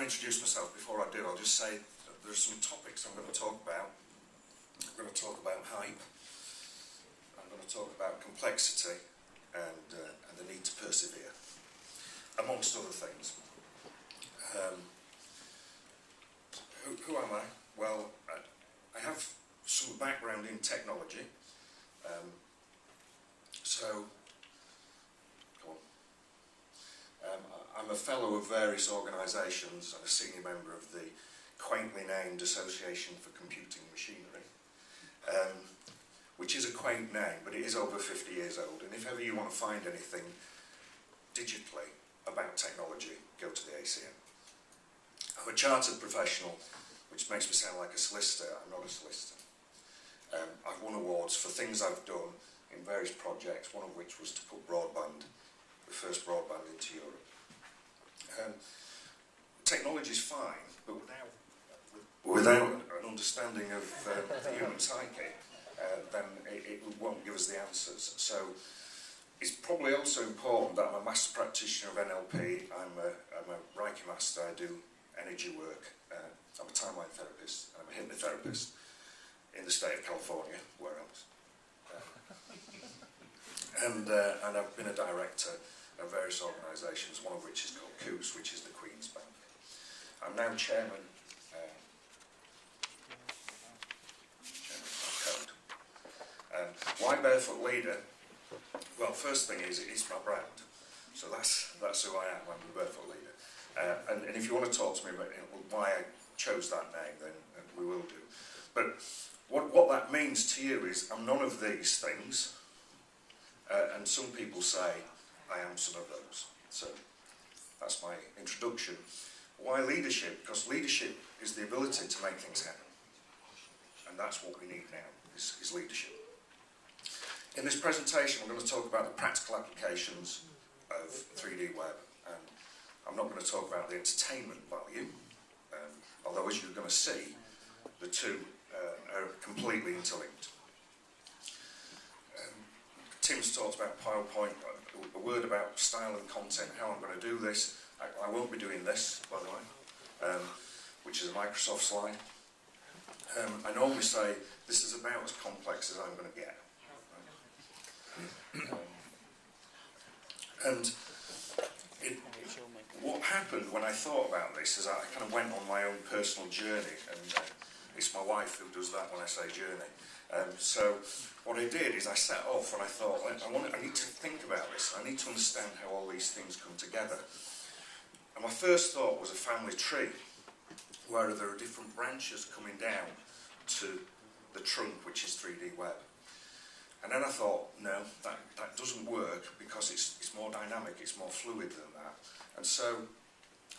introduce myself, before I do, I'll just say that there are some topics I'm going to talk about. I'm going to talk about hype. I'm going to talk about complexity and the need to persevere, amongst other things. Who am I? Well, I have some background in technology. I'm a fellow of various organisations and a senior member of the quaintly named Association for Computing Machinery, which is a quaint name, but it is over 50 years old. And if ever you want to find anything digitally about technology, go to the ACM. I'm a chartered professional, which makes me sound like a solicitor. I'm not a solicitor. I've won awards for things I've done in various projects, one of which was to put broadband, the first broadband into Europe. Technology is fine, but without an understanding of the human psyche, then it won't give us the answers. So it's probably also important that I'm a master practitioner of NLP, I'm a Reiki master, I do energy work, I'm a timeline therapist, I'm a hypnotherapist in the state of California, where else? And I've been a director of various organisations, one of which is called Kohd, which is the Queen's Bank. I'm now chairman of Kohd. Why Barefoot Leader? Well, first thing is, it's my brand. So that's who I am, I'm the Barefoot Leader. And if you want to talk to me about why I chose that name, then we will do. But what that means to you is, I'm none of these things. And some people say, I am some of those. So that's my introduction. Why leadership? Because leadership is the ability to make things happen. And that's what we need now, is leadership. In this presentation, I'm going to talk about the practical applications of 3D web. And I'm not going to talk about the entertainment value, although as you're going to see, the two are completely interlinked. Tim's talked about PowerPoint, a word about style and content, how I'm going to do this. I won't be doing this, by the way, which is a Microsoft slide. I normally say this is about as complex as I'm going to get. And what happened when I thought about this is I kind of went on my own personal journey, and it's my wife who does that when I say journey. So what I did is I set off and I thought, I need to think about this. I need to understand how all these things come together. And my first thought was a family tree, where there are different branches coming down to the trunk, which is 3D web. And then I thought, no, that doesn't work, because it's more dynamic, it's more fluid than that. And so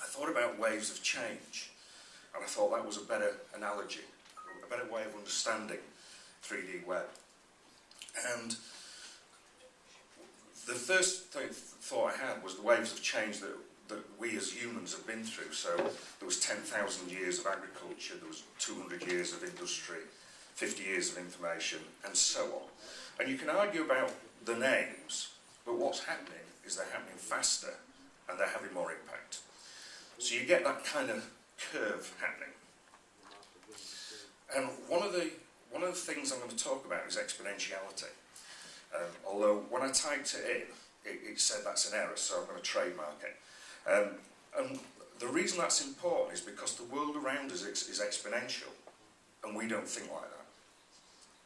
I thought about waves of change, and I thought that was a better analogy, a better way of understanding 3D web. And the first thought I had was the waves of change that we as humans have been through. So there was 10,000 years of agriculture, there was 200 years of industry, 50 years of information, and so on. And you can argue about the names, but what's happening is they're happening faster and they're having more impact. So you get that kind of curve happening. And one of the things I'm going to talk about is exponentiality. Although when I typed it in, it said that's an error, so I'm going to trademark it. And the reason that's important is because the world around us is exponential, and we don't think like that.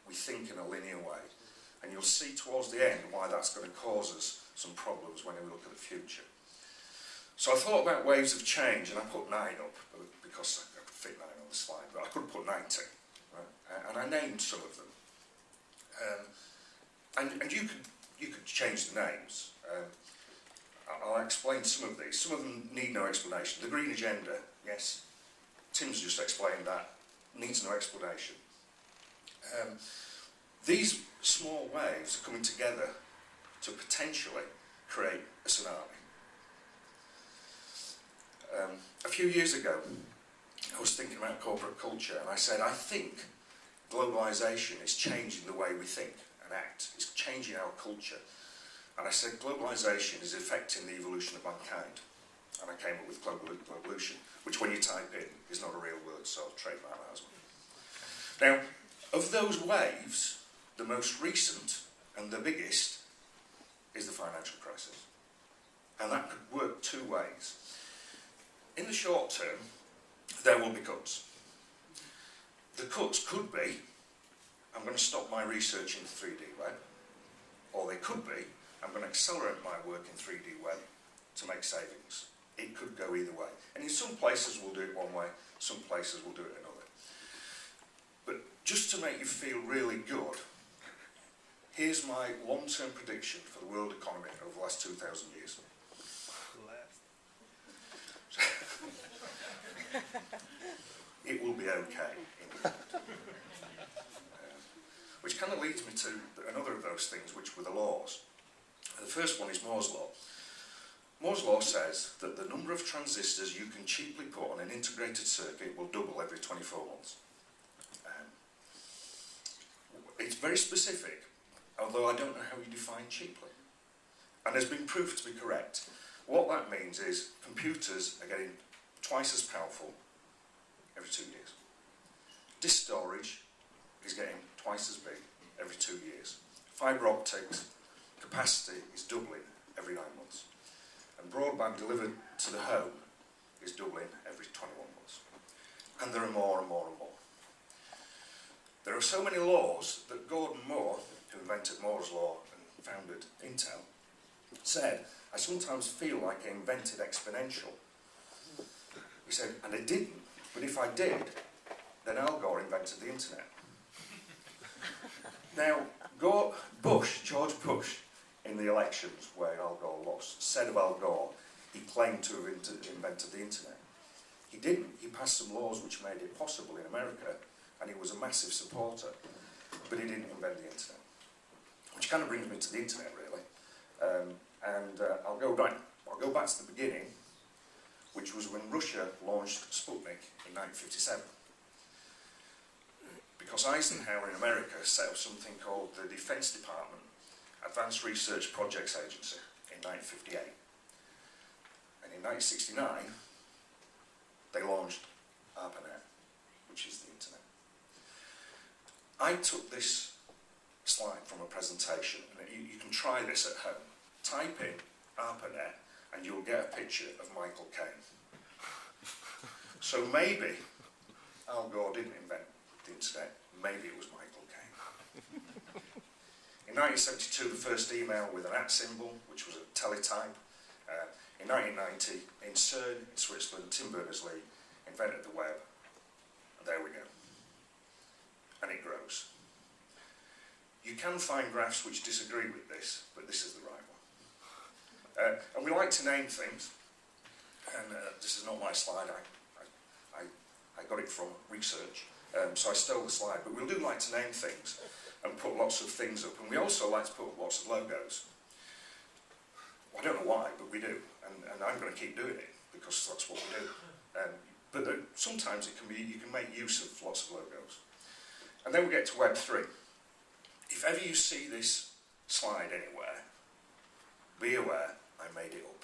We think in a linear way. And you'll see towards the end why that's going to cause us some problems when we look at the future. So I thought about waves of change, and I put 9 up, because I could fit 9 on the slide, but I could put 90. Right? And I named some of them. And you could change the names. I'll explain some of these. Some of them need no explanation. The green agenda, yes, Tim's just explained that, needs no explanation. These small waves are coming together to potentially create a tsunami. A few years ago, I was thinking about corporate culture, and I said, I think globalisation is changing the way we think and act. It's changing our culture. And I said, globalisation is affecting the evolution of mankind. and I came up with globolution, which when you type in is not a real word, so I'll trademark that as well. Now, of those waves, the most recent and the biggest is the financial crisis. And that could work two ways. In the short term, there will be cuts. The cuts could be, I'm going to stop my research in 3D web, or they could be, I'm going to accelerate my work in 3D web to make savings. It could go either way. And in some places we'll do it one way, some places we'll do it another. But just to make you feel really good, here's my long-term prediction for the world economy over the last 2,000 years. It will be okay, in fact. Which kind of leads me to another of those things, which were the laws. The first one is Moore's law. Moore's law says that the number of transistors you can cheaply put on an integrated circuit will double every 24 months. It's very specific, although I don't know how you define cheaply. And has been proved to be correct. What that means is computers are getting twice as powerful every 2 years. Disk storage is getting twice as big every 2 years. Fibre optics capacity is doubling every 9 months. And broadband delivered to the home is doubling every 21 months. And there are more and more and more. There are so many laws that Gordon Moore, who invented Moore's law and founded Intel, said, I sometimes feel like I invented exponential. He said, and I didn't, but if I did, then Al Gore invented the internet. Now, George Bush, in the elections where Al Gore lost, said of Al Gore, he claimed to have invented the internet. He didn't. He passed some laws which made it possible in America, and he was a massive supporter, but he didn't invent the internet. Which kind of brings me to the internet, really. I'll go back to the beginning, which was when Russia launched Sputnik in 1957. Because Eisenhower in America set up something called the Defense Department Advanced Research Projects Agency in 1958. And in 1969, they launched ARPANET, which is the internet. I took this slide from a presentation, and you can try this at home. Type in ARPANET and you'll get a picture of Michael Caine. So maybe Al Gore didn't invent the internet, maybe it was Michael Caine. In 1972, the first email with an @ symbol, which was a teletype. In 1990, in CERN, in Switzerland, Tim Berners-Lee invented the web. And there we go. And it grows. You can find graphs which disagree with this, but this is the right one. And we like to name things. And this is not my slide. I got it from research. So I stole the slide. But we do like to name things and put lots of things up. And we also like to put up lots of logos. Well, I don't know why, but we do. And I'm going to keep doing it because that's what we do. But sometimes it can be, you can make use of lots of logos. And then we get to Web 3. If ever you see this slide anywhere, be aware I made it up.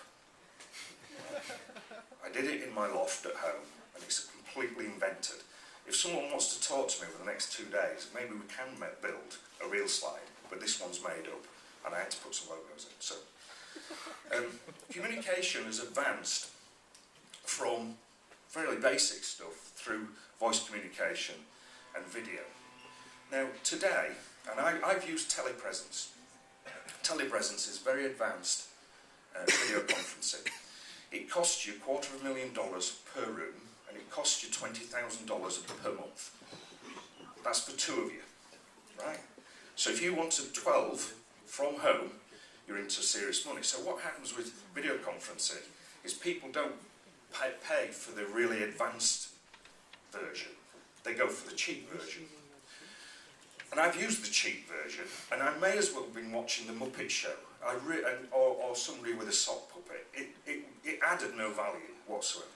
I did it in my loft at home, and it's completely invented. If someone wants to talk to me over the next 2 days, maybe we can build a real slide, but this one's made up, and I had to put some logos in. So, communication has advanced from fairly basic stuff through voice communication and video. Now, today, and I've used telepresence. Telepresence is very advanced video conferencing. It costs you $250,000 per room, and it costs you $20,000 per month. That's for 2 of you, right? So if you wanted 12 from home, you're into serious money. So what happens with video conferencing is people don't pay for the really advanced version. They go for the cheap version. And I've used the cheap version, and I may as well have been watching the Muppet Show, or somebody with a sock puppet. It added no value whatsoever.